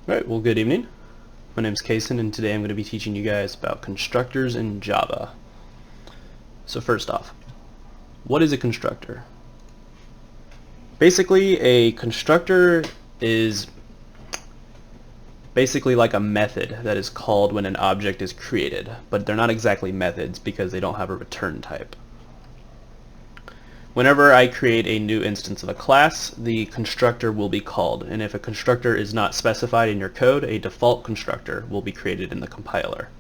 Alright, well, good evening. My name is Kason, and today I'm going to be teaching you guys about constructors in Java. So first off, what is a constructor? Basically, a constructor is basically like a method that is called when an object is created, but they're not exactly methods because they don't have a return type. Whenever I create a new instance of a class, the constructor will be called, and if a constructor is not specified in your code, a default constructor will be created in the compiler.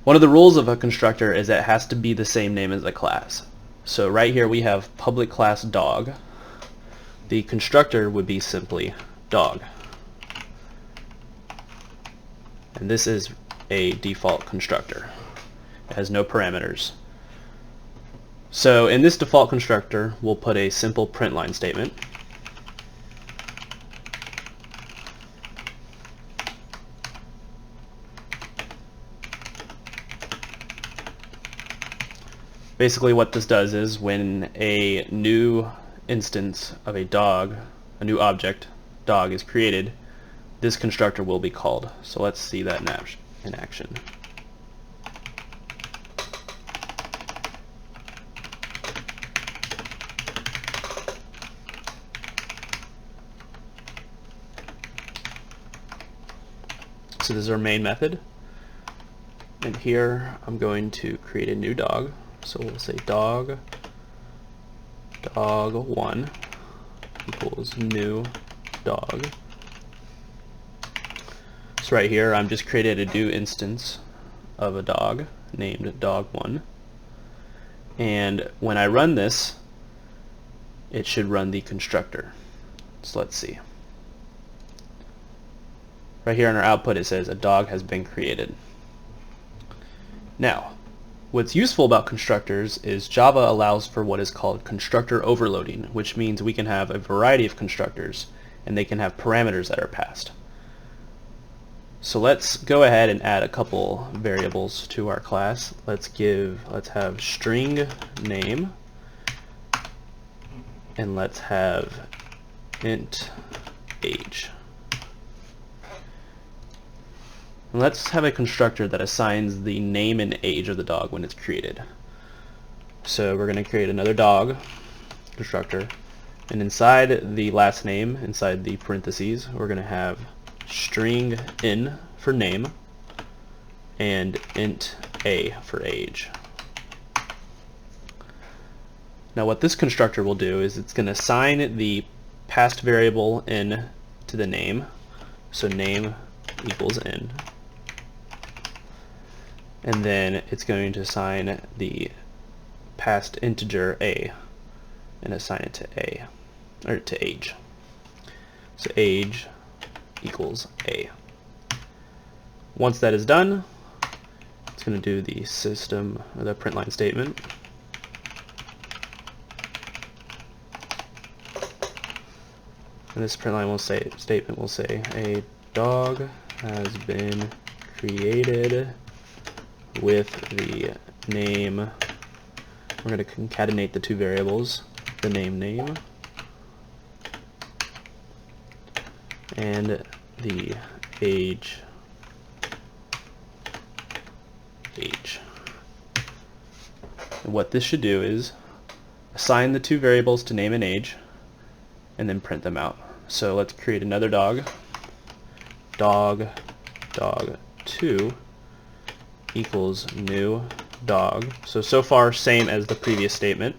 One of the rules of a constructor is that it has to be the same name as the class. So right here we have public class dog. The constructor would be simply dog. And this is a default constructor. It has no parameters. So in this default constructor, we'll put a simple print line statement. Basically what this does is when a new instance of a dog, a new object, dog, is created, this constructor will be called. So let's see that in action. So this is our main method, and here I'm going to create a new dog. So we'll say dog 1 equals new dog. So right here I'm just created a new instance of a dog named dog 1, and when I run this, it should run the constructor. So let's see. Right here in our output it says a dog has been created. Now, what's useful about constructors is Java allows for what is called constructor overloading, which means we can have a variety of constructors and they can have parameters that are passed. So let's go ahead and add a couple variables to our class. Let's have string name, and let's have int age. And let's have a constructor that assigns the name and age of the dog when it's created. So we're going to create another dog constructor, and inside the last name, inside the parentheses, we're going to have string in for name and int a for age. Now what this constructor will do is it's going to assign the passed variable in to the name, so name equals in, and then it's going to assign the passed integer a and assign it to a, or to age. So age equals a. Once that is done, it's going to do the system, or the print line statement. And this print line statement will say a dog has been created with the name. We're going to concatenate the two variables, the name and the age. And what this should do is assign the two variables to name and age and then print them out. So let's create another dog 2 equals new dog. So far same as the previous statement,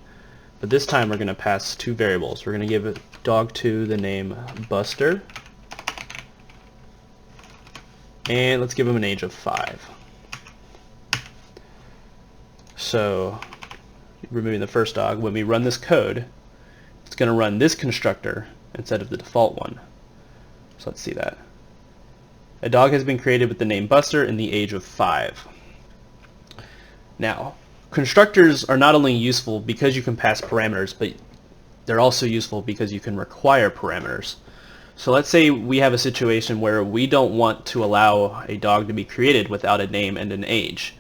but this time we're going to pass two variables. We're going to give dog 2 the name Buster, and let's give him an age of 5. So removing the first dog, when we run this code, it's going to run this constructor instead of the default one. So let's see that. A dog has been created with the name Buster and the age of 5. Now, constructors are not only useful because you can pass parameters, but they're also useful because you can require parameters. So let's say we have a situation where we don't want to allow a dog to be created without a name and an age.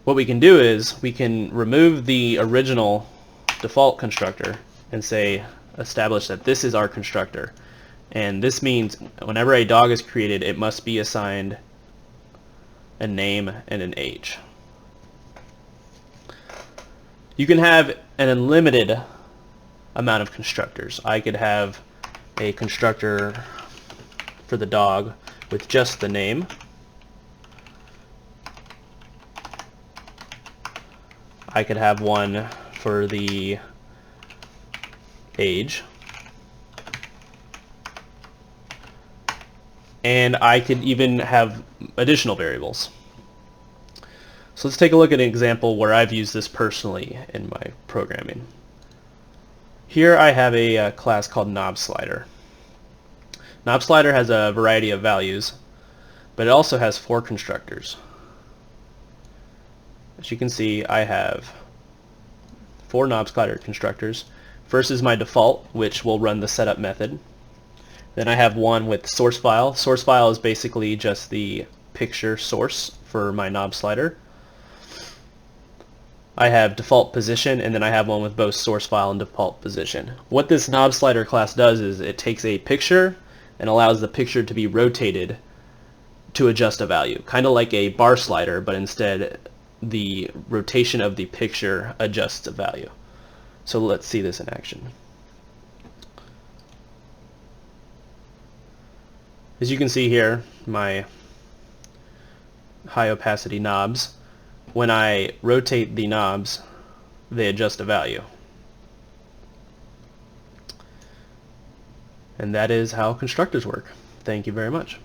What we can do is we can remove the original default constructor and say establish that this is our constructor, And this means whenever a dog is created, it must be assigned a name and an age. You can have an unlimited amount of constructors. I could have a constructor for the dog with just the name. I could have one for the age. And I could even have additional variables. So let's take a look at an example where I've used this personally in my programming. Here I have a class called knobslider. Knobslider has a variety of values, but it also has 4 constructors. As you can see, I have 4 knobslider constructors. First is my default, which will run the setup method. Then I have one with source file. Source file is basically just the picture source for my knob slider. I have default position, and then I have one with both source file and default position. What this knob slider class does is it takes a picture and allows the picture to be rotated to adjust a value, kind of like a bar slider, but instead the rotation of the picture adjusts a value. So let's see this in action. As you can see here, my high opacity knobs, when I rotate the knobs, they adjust a value. And that is how constructors work. Thank you very much.